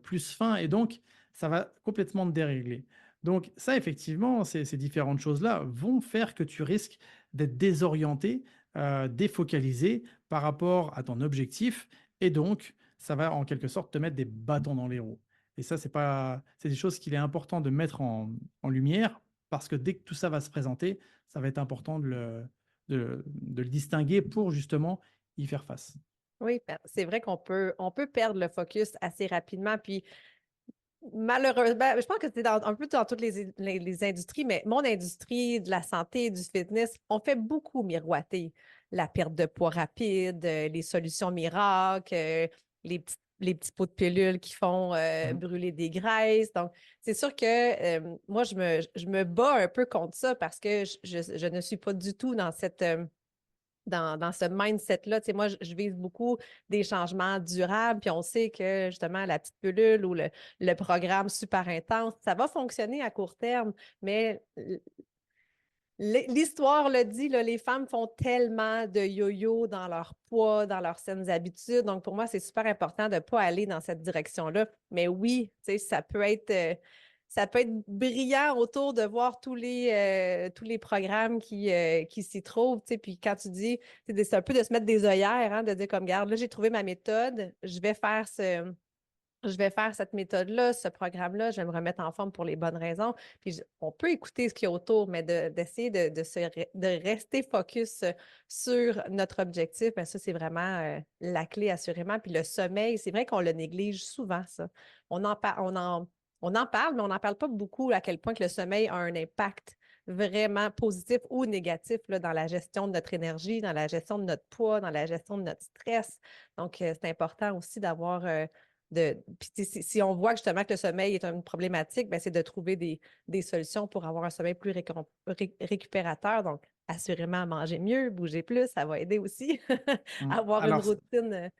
plus faim et donc ça va complètement te dérégler. Donc ça, effectivement, ces différentes choses-là vont faire que tu risques d'être désorienté, défocalisé par rapport à ton objectif et donc ça va en quelque sorte te mettre des bâtons dans les roues. Et ça, c'est des choses qu'il est important de mettre en lumière parce que dès que tout ça va se présenter, ça va être important de le distinguer pour justement y faire face. Oui, c'est vrai qu'on peut perdre le focus assez rapidement. Puis malheureusement, je pense que c'est un peu dans toutes les industries, mais mon industrie de la santé, du fitness, on fait beaucoup miroiter. la perte de poids rapide, les solutions miracles, les petits pots de pilules qui font Mmh. brûler des graisses. Donc, c'est sûr que moi, je me bats un peu contre ça parce que je ne suis pas du tout dans dans ce mindset-là. Tu sais, moi, je vise beaucoup des changements durables, puis on sait que justement, la petite pilule ou le programme super intense, ça va fonctionner à court terme, mais l'histoire le dit, là, les femmes font tellement de yo-yo dans leur poids, dans leurs saines habitudes. Donc, pour moi, c'est super important de ne pas aller dans cette direction-là. Mais oui, tu sais, ça peut être brillant autour de voir tous les programmes qui s'y trouvent. Tu sais. Puis quand tu dis, c'est un peu de se mettre des œillères, hein, de dire comme, garde, là, j'ai trouvé ma méthode, je vais faire cette méthode-là, ce programme-là, je vais me remettre en forme pour les bonnes raisons. Puis on peut écouter ce qu'il y a autour, mais d'essayer de rester focus sur notre objectif, bien, ça, c'est vraiment la clé, assurément. Puis le sommeil, c'est vrai qu'on le néglige souvent, ça. On en, par- on en parle, mais on n'en parle pas beaucoup à quel point que le sommeil a un impact vraiment positif ou négatif là, dans la gestion de notre énergie, dans la gestion de notre poids, dans la gestion de notre stress. Donc, c'est important aussi d'avoir puis si on voit que justement que le sommeil est une problématique, ben, c'est de trouver des solutions pour avoir un sommeil plus récupérateur. Donc, assurément, manger mieux, bouger plus, ça va aider aussi. Mmh. Avoir une Alors routine.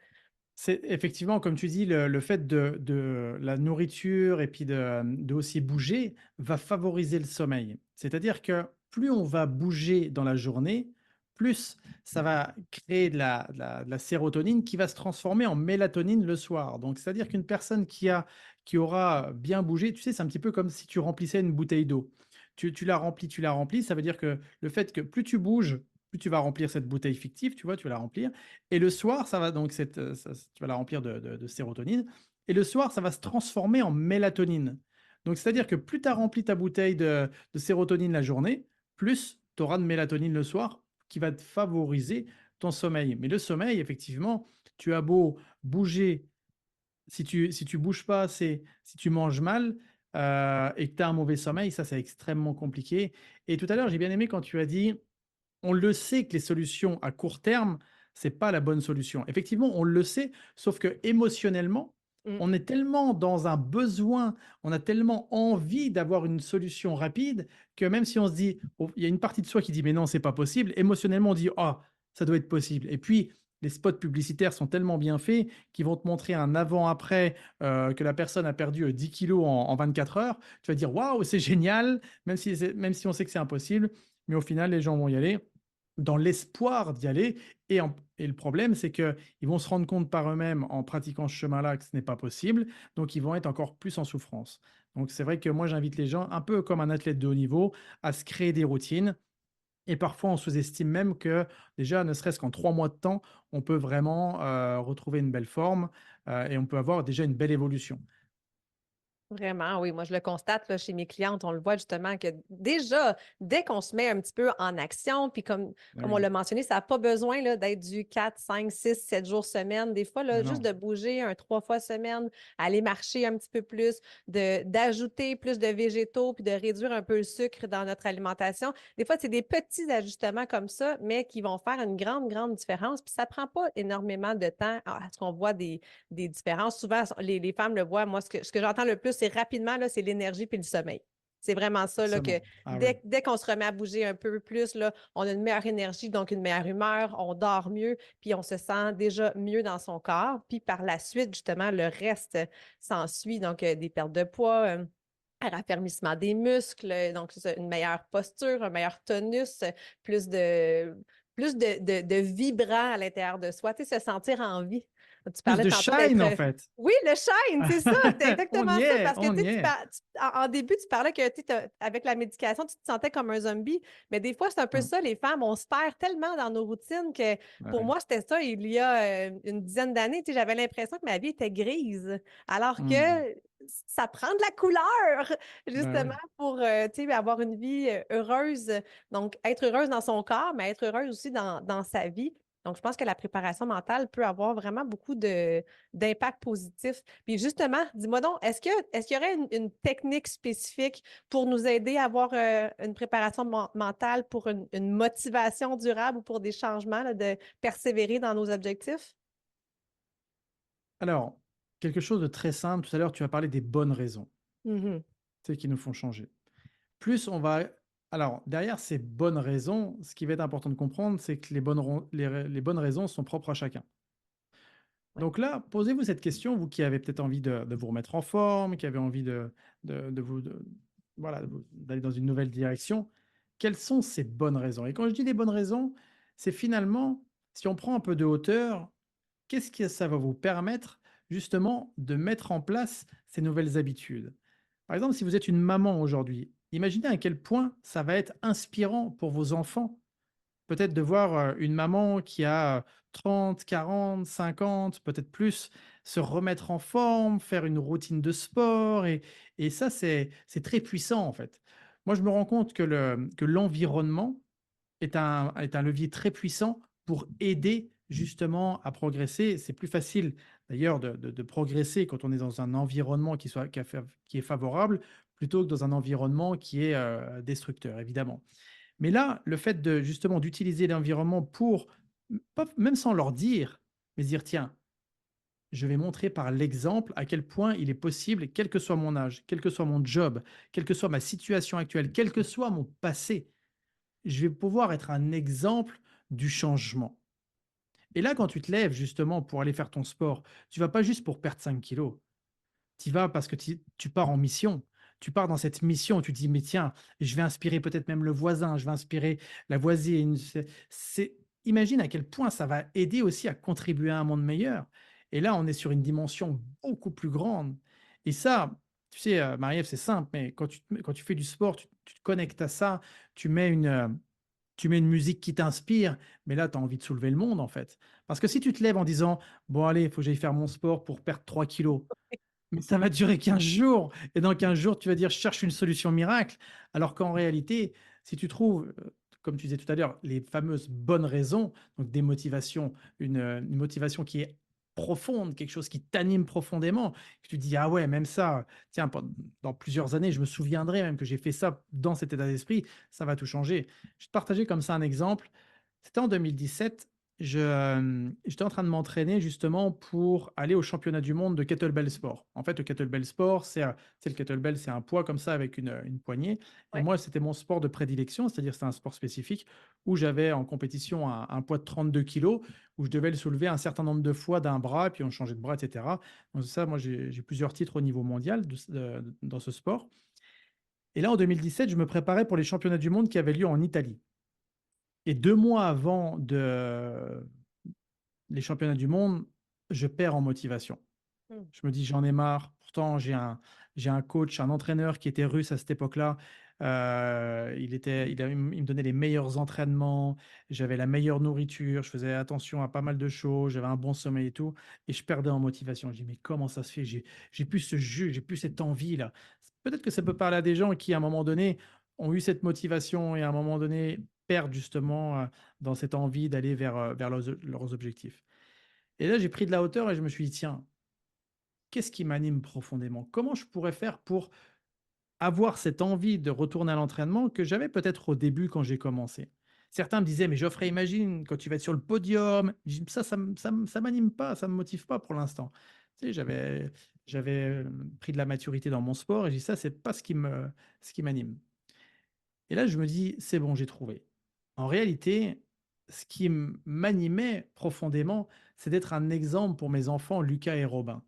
c'est effectivement, comme tu dis, le fait de la nourriture et puis de aussi bouger va favoriser le sommeil. C'est-à-dire que plus on va bouger dans la journée, plus ça va créer de la sérotonine qui va se transformer en mélatonine le soir. Donc, c'est-à-dire qu'une personne qui aura bien bougé, tu sais, c'est un petit peu comme si tu remplissais une bouteille d'eau. Tu la remplis, ça veut dire que le fait que plus tu bouges, plus tu vas remplir cette bouteille fictive, tu vois, tu vas la remplir. Et le soir, ça va donc tu vas la remplir de sérotonine. Et le soir, ça va se transformer en mélatonine. Donc, c'est-à-dire que plus tu as rempli ta bouteille de sérotonine la journée, plus tu auras de mélatonine le soir qui va te favoriser ton sommeil. Mais le sommeil, effectivement, tu as beau bouger, si tu bouges pas assez, si tu manges mal et que tu as un mauvais sommeil, ça, c'est extrêmement compliqué. Et tout à l'heure, j'ai bien aimé quand tu as dit on le sait que les solutions à court terme, c'est pas la bonne solution. Effectivement, on le sait, sauf que émotionnellement, Mm. on est tellement dans un besoin, on a tellement envie d'avoir une solution rapide que même si on se dit, oh, il y a une partie de soi qui dit mais non, c'est pas possible, émotionnellement on dit oh, ça doit être possible. Et puis les spots publicitaires sont tellement bien faits qu'ils vont te montrer un avant-après que la personne a perdu 10 kilos en 24 heures. Tu vas dire waouh, c'est génial, même si on sait que c'est impossible. Mais au final, les gens vont y aller dans l'espoir d'y aller. Et le problème, c'est qu'ils vont se rendre compte par eux-mêmes en pratiquant ce chemin-là que ce n'est pas possible. Donc, ils vont être encore plus en souffrance. Donc, c'est vrai que moi, j'invite les gens, un peu comme un athlète de haut niveau, à se créer des routines. Et parfois, on sous-estime même que déjà, ne serait-ce qu'en 3 mois de temps, on peut vraiment retrouver une belle forme et on peut avoir déjà une belle évolution. Vraiment, oui. Moi, je le constate là, chez mes clientes. On le voit justement que déjà, dès qu'on se met un petit peu en action, puis Ah comme on oui, l'a mentionné, ça n'a pas besoin là, d'être du 4, 5, 6, 7 jours semaine. Des fois, là, mais juste non, de bouger 3 fois semaine, aller marcher un petit peu plus, d'ajouter plus de végétaux, puis de réduire un peu le sucre dans notre alimentation. Des fois, c'est des petits ajustements comme ça, mais qui vont faire une grande, grande différence. Puis ça ne prend pas énormément de temps à ce qu'on voit des différences. Souvent, les femmes le voient. Moi, ce que j'entends le plus, c'est rapidement, là, c'est l'énergie puis le sommeil. C'est vraiment ça, là, que forcément. Ah oui. dès qu'on se remet à bouger un peu plus, là, on a une meilleure énergie, donc une meilleure humeur, on dort mieux, puis on se sent déjà mieux dans son corps. Puis par la suite, justement, le reste s'ensuit, donc des pertes de poids, un raffermissement des muscles, donc c'est ça, une meilleure posture, un meilleur tonus, plus de, de vibrant à l'intérieur de soi, tu sais, se sentir en vie. Tu Plus parlais de tantôt d'être. shine, en fait. Oui, le shine, c'est ça, c'est On exactement y ça. est, Parce que on tu y sais, est. en début, tu parlais que avec la médication, tu te sentais comme un zombie. Mais des fois, c'est un peu Mmh. ça, les femmes, on se perd tellement dans nos routines que pour Ouais. moi, c'était ça il y a une dizaine d'années. Tu sais, j'avais l'impression que ma vie était grise. Alors que Mmh. ça prend de la couleur, Bah justement, oui. pour tu sais, avoir une vie heureuse. Donc, être heureuse dans son corps, mais être heureuse aussi dans sa vie. Donc, je pense que la préparation mentale peut avoir vraiment beaucoup d'impact positif. Puis justement, dis-moi donc, est-ce qu'il y aurait une technique spécifique pour nous aider à avoir une préparation mentale pour une motivation durable ou pour des changements, là, de persévérer dans nos objectifs? Alors, quelque chose de très simple, tout à l'heure, tu as parlé des bonnes raisons, Mhm. tu sais, qui nous font changer. Plus on va alors derrière ces bonnes raisons, ce qui va être important de comprendre, c'est que les bonnes raisons sont propres à chacun. Ouais. Donc là, posez-vous cette question, vous qui avez peut-être envie de vous remettre en forme, qui avez envie de vous voilà, d'aller dans une nouvelle direction. Quelles sont ces bonnes raisons? Et quand je dis les bonnes raisons, c'est finalement, si on prend un peu de hauteur, qu'est-ce que ça va vous permettre justement de mettre en place ces nouvelles habitudes? Par exemple, si vous êtes une maman aujourd'hui, imaginez à quel point ça va être inspirant pour vos enfants. Peut-être de voir, une maman qui a 30, 40, 50, peut-être plus, se remettre en forme, faire une routine de sport et ça, c'est très puissant, en fait. Moi, je me rends compte que l'environnement est un levier très puissant pour aider justement à progresser. C'est plus facile d'ailleurs de progresser quand on est dans un environnement qui est favorable, plutôt que dans un environnement qui est, destructeur, évidemment. Mais là, le fait de justement d'utiliser l'environnement pour, pas même sans leur dire, mais se dire: «Tiens, je vais montrer par l'exemple à quel point il est possible, quel que soit mon âge, quel que soit mon job, quelle que soit ma situation actuelle, quel que soit mon passé, je vais pouvoir être un exemple du changement». Et là, quand tu te lèves justement pour aller faire ton sport, tu vas pas juste pour perdre 5 kilos. Tu y vas parce que tu pars en mission. Tu pars dans cette mission, tu te dis: «Mais tiens, je vais inspirer peut-être même le voisin, je vais inspirer la voisine». Imagine à quel point ça va aider aussi à contribuer à un monde meilleur et là, on est sur une dimension beaucoup plus grande et ça, tu sais, Marie-Ève, c'est simple, mais quand tu fais du sport, tu te connectes à ça, tu mets une, heu, tu mets une musique qui t'inspire, mais là, tu as envie de soulever le monde, en fait. Parce que si tu te lèves en disant: «Bon allez, il faut que j'aille faire mon sport pour perdre 3 kilos», mais ça va durer 15 jours et dans 15 jours, tu vas dire: «Je cherche une solution miracle». Alors qu'en réalité, si tu trouves, comme tu disais tout à l'heure, les fameuses bonnes raisons, donc des motivations, une motivation qui est profonde, quelque chose qui t'anime profondément, que tu dis: «Ah ouais, même ça, tiens, dans plusieurs années, je me souviendrai même que j'ai fait ça dans cet état d'esprit, ça va tout changer». Je vais te partager comme ça un exemple. C'était en 2017. J'étais en train de m'entraîner justement pour aller au championnat du monde de kettlebell sport. En fait, le kettlebell sport, c'est le kettlebell, c'est un poids comme ça avec une poignée. Et Ouais. moi, c'était mon sport de prédilection, c'est-à-dire c'était un sport spécifique où j'avais en compétition un poids de 32 kilos, où je devais le soulever un certain nombre de fois d'un bras, et puis on changeait de bras, etc. Donc ça, moi, j'ai plusieurs titres au niveau mondial dans ce sport. Et là, en 2017, je me préparais pour les championnats du monde qui avaient lieu en Italie. Et 2 mois avant les championnats du monde, je perds en motivation. Hmm. Je me dis: «J'en ai marre». Pourtant, j'ai un coach, un entraîneur qui était russe à cette époque-là. Il me donnait les meilleurs entraînements, j'avais la meilleure nourriture, je faisais attention à pas mal de choses, j'avais un bon sommeil et tout et je perdais en motivation. Je dis: «Mais comment ça se fait? J'ai plus ce jus, j'ai plus cette envie-là». Peut-être que ça peut parler à des gens qui, à un moment donné, ont eu cette motivation et à un moment donné, perdent justement, dans cette envie d'aller vers leurs objectifs. Et là, j'ai pris de la hauteur et je me suis dit: «Tiens, qu'est-ce qui m'anime profondément? Comment je pourrais faire pour avoir cette envie de retourner à l'entraînement que j'avais peut-être au début quand j'ai commencé?» Certains me disaient: «Mais Geoffrey, imagine quand tu vas être sur le podium». Je dis: «Ça m'anime pas, ça me motive pas pour l'instant». Tu sais, j'avais pris de la maturité dans mon sport et j'ai dit: «Ça, c'est pas ce qui m'anime». Et là, je me dis: «C'est bon, j'ai trouvé». En réalité, ce qui m'animait profondément, c'est d'être un exemple pour mes enfants Lucas et Robin.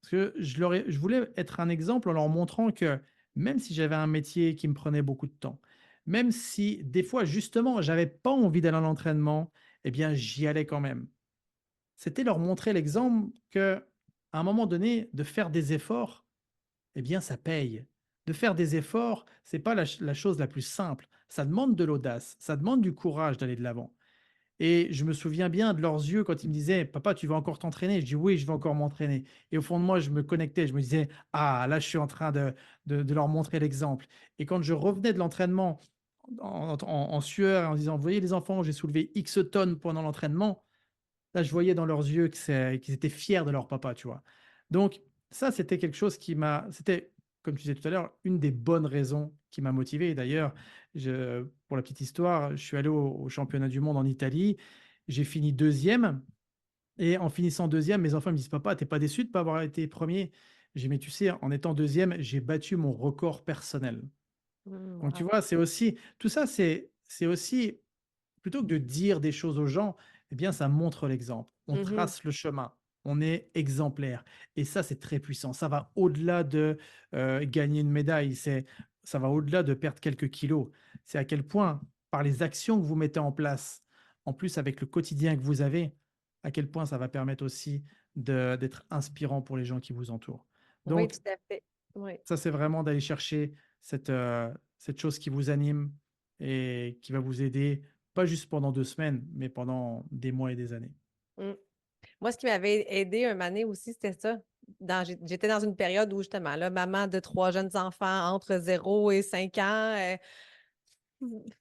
Parce que je voulais être un exemple en leur montrant que même si j'avais un métier qui me prenait beaucoup de temps, même si des fois justement j'avais pas envie d'aller à l'entraînement, eh bien j'y allais quand même. C'était leur montrer l'exemple qu'à un moment donné, de faire des efforts, eh bien, ça paye. De faire des efforts, c'est pas la chose la plus simple. Ça demande de l'audace, ça demande du courage d'aller de l'avant. Et je me souviens bien de leurs yeux quand ils me disaient: «Papa, tu vas encore t'entraîner?» Je dis: «Oui, je vais encore m'entraîner» et au fond de moi, je me connectais, je me disais: «Ah, là, je suis en train de leur montrer l'exemple» et quand je revenais de l'entraînement en sueur et en disant: «Vous voyez les enfants, j'ai soulevé X tonnes pendant l'entraînement», là, je voyais dans leurs yeux qu'ils étaient fiers de leur papa, tu vois? Donc ça, c'était quelque chose c'était, comme tu disais tout à l'heure, une des bonnes raisons qui m'a motivé. Et d'ailleurs, pour la petite histoire, je suis allé au championnat du monde en Italie. J'ai fini deuxième. Et en finissant deuxième, mes enfants me disent: «Papa, t'es pas déçu de pas avoir été premier?» J'ai dit: «Mais tu sais, en étant deuxième, j'ai battu mon record personnel». Donc tu Wow. vois, c'est aussi tout ça, c'est aussi plutôt que de dire des choses aux gens, eh bien, ça montre l'exemple. On Mhm. trace le chemin, on est exemplaire et ça, c'est très puissant. Ça va au-delà de, gagner une médaille, ça va au-delà de perdre quelques kilos. C'est à quel point, par les actions que vous mettez en place, en plus avec le quotidien que vous avez, à quel point ça va permettre aussi d'être inspirant pour les gens qui vous entourent. Oui, Donc tout à fait. Oui. ça, c'est vraiment d'aller chercher cette chose qui vous anime et qui va vous aider, pas juste pendant 2 semaines, mais pendant des mois et des années. Mm. Moi, ce qui m'avait aidé un moment donné aussi, c'était ça. J'étais dans une période où, justement, là, maman de 3 jeunes enfants entre 0 et 5 ans,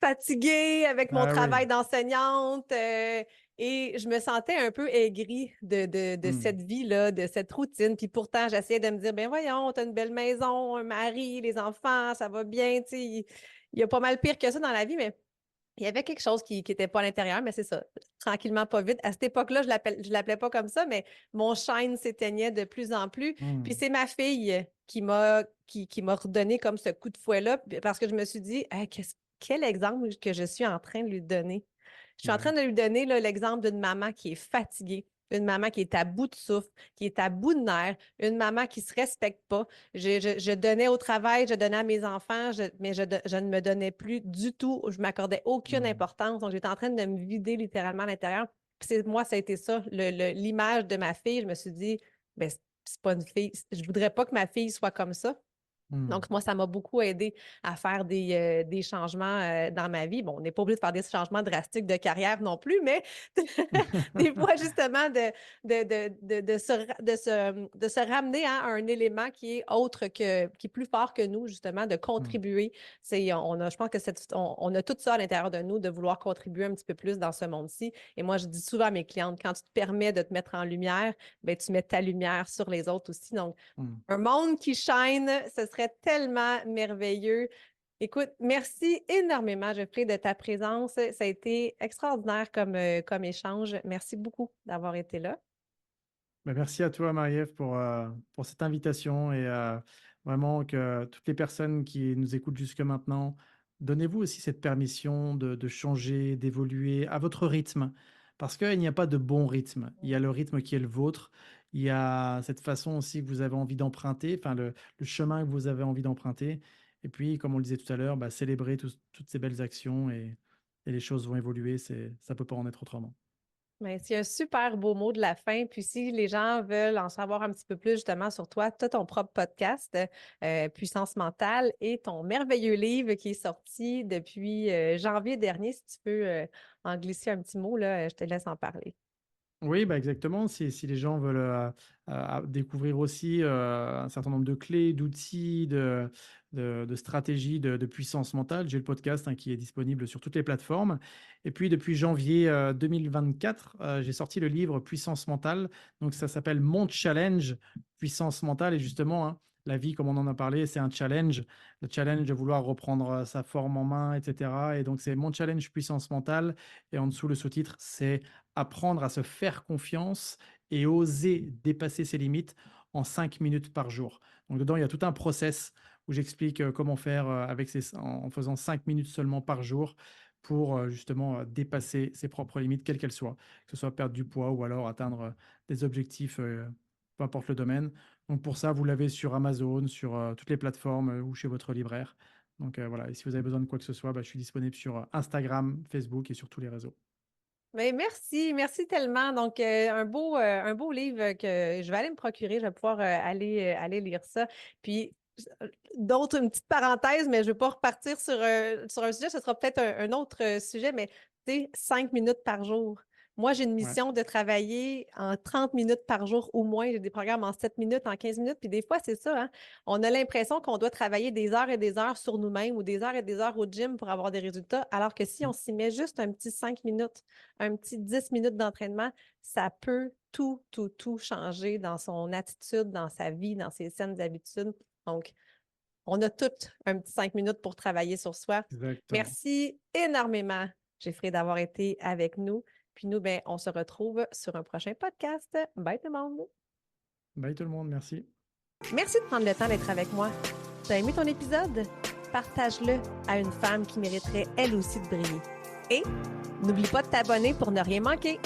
fatiguée avec mon Ah oui. travail d'enseignante, et je me sentais un peu aigrie de Mmh. cette vie-là, de cette routine. Puis pourtant, j'essayais de me dire, ben voyons, t'as une belle maison, un mari, les enfants, ça va bien, tu sais, il y a pas mal pire que ça dans la vie, mais il y avait quelque chose qui était pas à l'intérieur, mais c'est ça, tranquillement, pas vite. À cette époque-là, je l'appelais pas comme ça, mais mon shine s'éteignait de plus en plus. Puis Mmh. c'est ma fille qui m'a redonné comme ce coup de fouet-là, parce que je me suis dit, hey, quel exemple que je suis en train de lui donner. Je suis en Bah train oui. de lui donner là, l'exemple d'une maman qui est fatiguée, une maman qui est à bout de souffle, qui est à bout de nerfs, une maman qui se respecte pas. Je donnais au travail, je donnais à mes enfants, mais je ne me donnais plus du tout. Je m'accordais aucune Mmh. importance. Donc, j'étais en train de me vider littéralement à l'intérieur. Puis moi, ça a été ça, l'image de ma fille. Je me suis dit, ben, c'est pas une fille. Je voudrais pas que ma fille soit comme ça. Mmh. Donc, moi, ça m'a beaucoup aidé à faire des changements dans ma vie. Bon, on n'est pas obligé de faire des changements drastiques de carrière non plus, mais des fois, justement, de se ramener à un élément qui est qui est plus fort que nous, justement, de Mmh. contribuer. Je pense que on a tout ça à l'intérieur de nous, de vouloir contribuer un petit peu plus dans ce monde-ci. Et moi, je dis souvent à mes clientes, quand tu te permets de te mettre en lumière, ben, tu mets ta lumière sur les autres aussi. Donc, Mmh. un monde qui shine, ce serait tellement merveilleux. Écoute, merci énormément, Geoffrey, de ta présence. Ça a été extraordinaire comme échange. Merci beaucoup d'avoir été là. Bah, merci à toi, Marie-Ève, pour cette invitation et vraiment que toutes les personnes qui nous écoutent jusque maintenant, donnez-vous aussi cette permission de changer, d'évoluer à votre rythme. Parce qu'il n'y a pas de bon rythme. Il y a le rythme qui est le vôtre. Il y a cette façon aussi que vous avez envie d'emprunter, enfin le chemin que vous avez envie d'emprunter. Et puis, comme on le disait tout à l'heure, bah, célébrer toutes ces belles actions et les choses vont évoluer. Ça peut pas en être autrement. Mais c'est un super beau mot de la fin. Puis si les gens veulent en savoir un petit peu plus justement sur toi, tu as ton propre podcast, Puissance mentale, et ton merveilleux livre qui est sorti depuis janvier dernier. Si tu peux en glisser un petit mot, là, je te laisse en parler. Oui, bah, exactement. Si les gens veulent, découvrir aussi, un certain nombre de clés, d'outils, de stratégies, de puissance mentale, j'ai le podcast, hein, qui est disponible sur toutes les plateformes. Et puis depuis janvier, 2024, j'ai sorti le livre Puissance mentale. Donc ça s'appelle Mon challenge puissance mentale et justement, hein, la vie, comme on en a parlé, c'est un challenge. Le challenge de vouloir reprendre, sa forme en main et cetera et donc c'est Mon challenge puissance mentale et en dessous, le sous-titre, c'est apprendre à se faire confiance et oser dépasser ses limites en 5 minutes par jour. Donc dedans, il y a tout un process où j'explique comment faire en faisant 5 minutes seulement par jour pour justement dépasser ses propres limites, quelles qu'elles soient, que ce soit perdre du poids ou alors atteindre des objectifs, peu importe le domaine. Donc pour ça, vous l'avez sur Amazon, sur toutes les plateformes ou chez votre libraire. Donc voilà, et si vous avez besoin de quoi que ce soit, bah, je suis disponible sur Instagram, Facebook et sur tous les réseaux. Mais merci tellement. Donc, un beau livre que je vais aller me procurer. Je vais pouvoir aller lire ça. Puis, une petite parenthèse, mais je ne vais pas repartir sur un sujet. Ce sera peut-être un autre sujet, mais tu sais, 5 minutes par jour. Moi, j'ai une Ouais. mission de travailler en 30 minutes par jour ou moins. J'ai des programmes en 7 minutes, en 15 minutes. Puis des fois, c'est ça, hein. On a l'impression qu'on doit travailler des heures et des heures sur nous-mêmes ou des heures et des heures au gym pour avoir des résultats. Alors que si Mmh. on s'y met juste un petit 5 minutes, un petit 10 minutes d'entraînement, ça peut tout changer dans son attitude, dans sa vie, dans ses saines habitudes. Donc, on a toutes un petit 5 minutes pour travailler sur soi. Exactement. Merci énormément, Jeffrey, d'avoir été avec nous. Puis nous, ben, on se retrouve sur un prochain podcast. Bye tout le monde! Bye tout le monde, merci. Merci de prendre le temps d'être avec moi. Tu as aimé ton épisode? Partage-le à une femme qui mériterait elle aussi de briller. Et n'oublie pas de t'abonner pour ne rien manquer.